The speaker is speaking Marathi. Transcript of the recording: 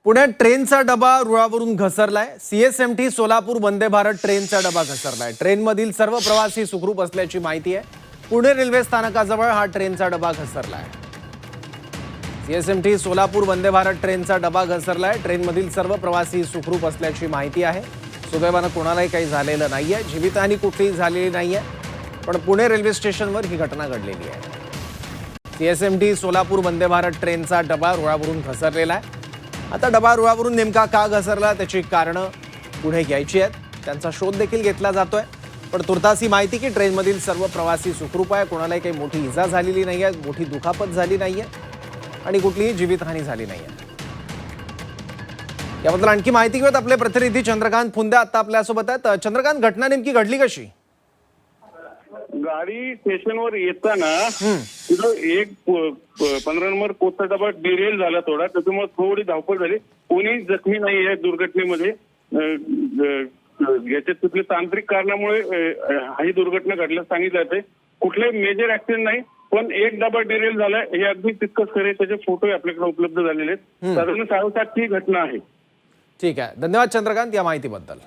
पुण्यात ट्रेनचा डबा रुळावरून घसरलाय। सीएसएमटी सोलापूर वंदे भारत ट्रेनचा डबा घसरलाय। ट्रेनमधील सर्व प्रवासी सुखरूप असल्याची माहिती आहे। पुणे रेल्वे स्थानकाजवळ हा ट्रेनचा डबा घसरलाय। सीएसएमटी सोलापूर वंदे भारत ट्रेनचा डबा घसरलाय। ट्रेनमधील सर्व प्रवासी सुखरूप असल्याची माहिती आहे। सुदैवाने कोणालाही काही झालेलं नाहीये, जीवितहानी कुठलीही झालेली नाहीये, पण पुणे रेल्वे स्टेशनवर ही घटना घडलेली आहे। सीएसएमटी सोलापूर वंदे भारत ट्रेनचा डबा रुळावरून घसरलेला आहे। आता डबा रुळावरून नेमका का घसरला त्याची कारणं पुढे घ्यायची आहेत, त्यांचा शोध देखील घेतला जातोय। पण तुर्तास ही माहिती की ट्रेनमधील सर्व प्रवासी सुखरूप आहे, कोणालाही काही मोठी इजा झालेली नाहीये, मोठी दुखापत झाली नाहीये आणि कुठलीही जीवितहानी झाली नाहीये। याबद्दल आणखी माहिती घेऊयात आपले प्रतिनिधी चंद्रकांत फुंदे आता आपल्यासोबत आहेत। चंद्रकांत, घटना नेमकी घडली कशी? गाडी स्टेशनवर येताना तिथं एक 15 नंबर कोचचा डबा डिरेल झाला थोडा, त्याच्यामुळे थोडी धावपळ झाली। कोणी जखमी नाही या दुर्घटनेमध्ये। याच्या तिथल्या तांत्रिक कारणामुळे ही दुर्घटना घडल्याचं सांगितलं जाते। कुठलाही मेजर ऍक्सिडेंट नाही, पण एक डबा डिरेल झालाय हे अगदी तितकंच खरे। त्याचे फोटो आपल्याकडे उपलब्ध झालेले आहेत। साधारण 7:30 ची घटना आहे। ठीक आहे, धन्यवाद चंद्रकांत या माहितीबद्दल।